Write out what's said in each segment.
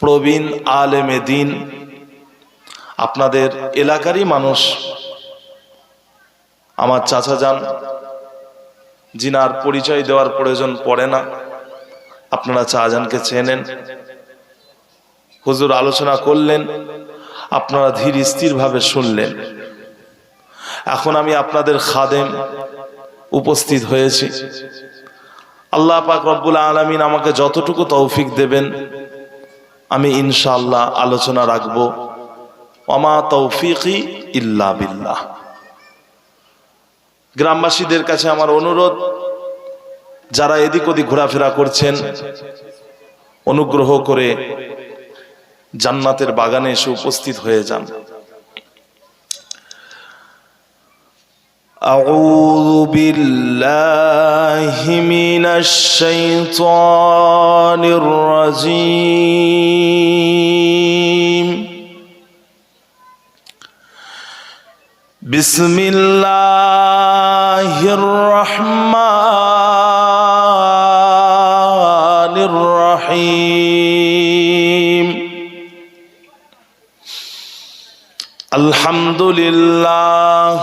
প্রবীণ আলেমে দ্বীন, আপনাদের এলাকারই মানুষ, আমার চাচা যান, যিনার পরিচয় দেওয়ার প্রয়োজন পড়ে না, আপনারা চাচাজানকে চেনেন। হুজুর আলোচনা করলেন, আপনারা ধীর স্থির ভাবে শুনলেন। এখন আমি আপনাদের খাদেম উপস্থিত হয়েছি। আল্লাহ পাক রব্বুল আলামিন আমাকে যতটুকু তৌফিক দেবেন আমি ইনশাআল্লাহ আলোচনা রাখব। ওমা তৌফিকি ইল্লা বিল্লাহ। গ্রামবাসীদের কাছে আমার অনুরোধ, যারা এদিক ওদিক ঘোরাফেরা করছেন, অনুগ্রহ করে জান্নাতের বাগানে এসে উপস্থিত হয়ে যান। আউযু বিল্লাহি মিনাশ শাইতানির রাজীম। বিসমিল্লাহির রহমানির রহিম। আলহামদুলিল্লাহ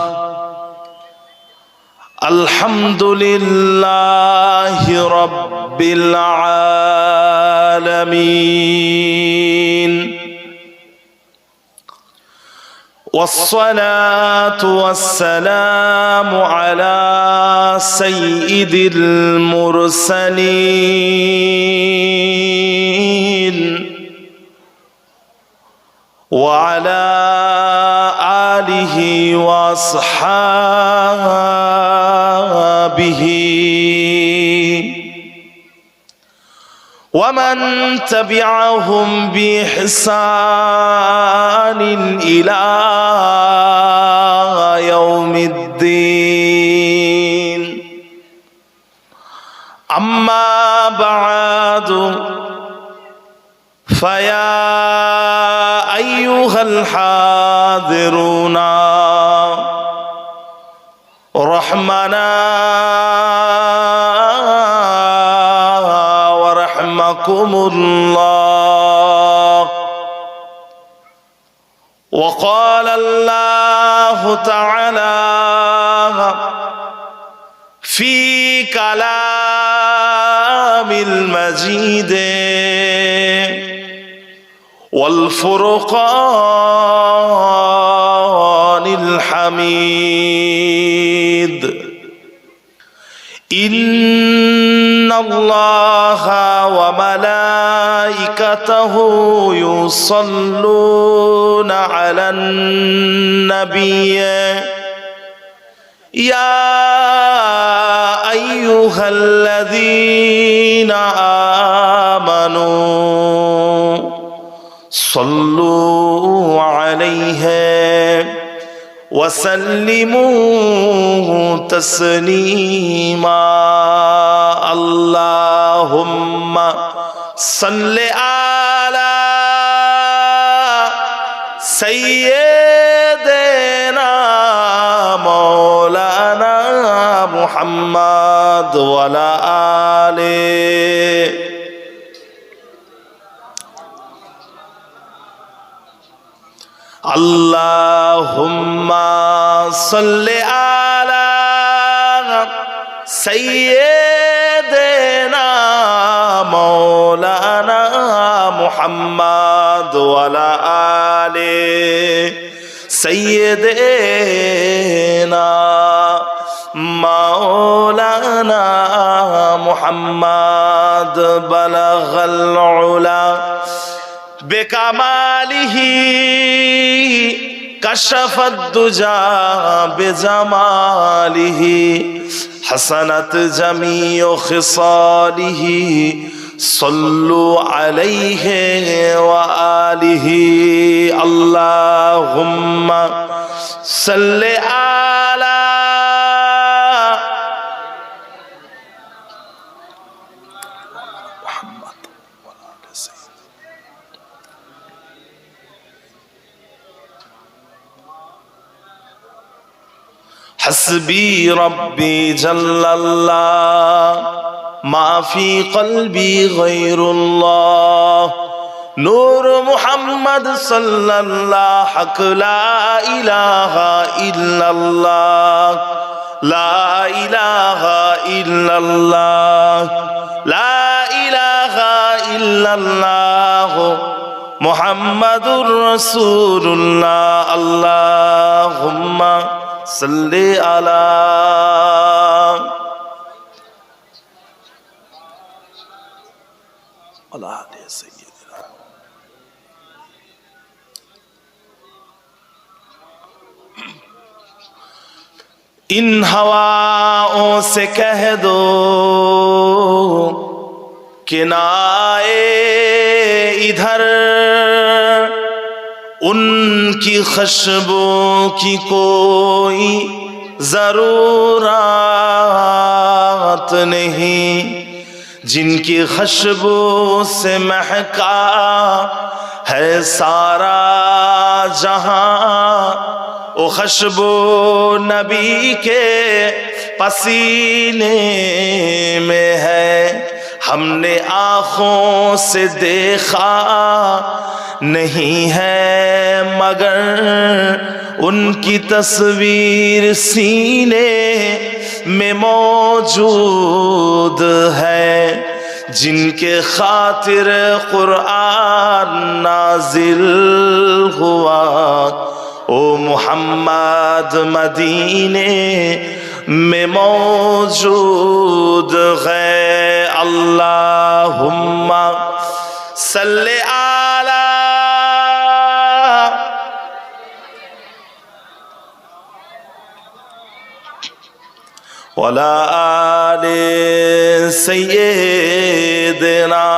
আলহামদুলিল্লাহি রাব্বিল আলামিন। والصلاة والسلام على سيد المرسلين وعلى آله وأصحابه ومن تبعهم بإحسان إلى يوم الدين. أما بعد فيا أيها الحاضرون رحمنا ورحمكم الله. وقال الله تعالى في كلام المجيد والفرقان الحميد. إن الله وملائكته يصلون على النبي يا أيها الذين آمنوا صلوا عليه وسلموا تسليما. اللهم صل على سيدنا مولانا محمد وعلى آله. اللهم صل على سيدنا مولانا محمد وعلى آله سيدنا مولانا محمد بلغ العلا بكماله كشف الدجى بجماله حسنت جميع خصاله صلوا عليه وآله. اللهم صل على حسبي ربي جل الله ما في قلبي غير الله নূর মুহাম্মদ সাল্লাল্লাহু হক লা ইলাহা ইল্লাল্লাহ লা ইলাহা ইল্লাল্লাহ লা ইলাহা ইল্লাল্লাহ মুহাম্মাদুর রাসূলুল্লাহ আল্লাহুম্মা সাল্লি আলা सैयदना। इन हवाओं से कह दो कि ना आए इधर, उनकी खुशबू की कोई जरूरत नहीं, जिनकी खुशबू से महका है सारा जहां, वो खुशबू नबी के पसीने में है। हमने आँखों से देखा नहीं है मगर उनकी तस्वीर सीने में मौजूद है, जिनके खातिर कुरान नाजिल हुआ ओ मुहम्मद मदीने में मौजूद है। अल्लाहुम्मा सल्ले आला वला आले सय्यदना।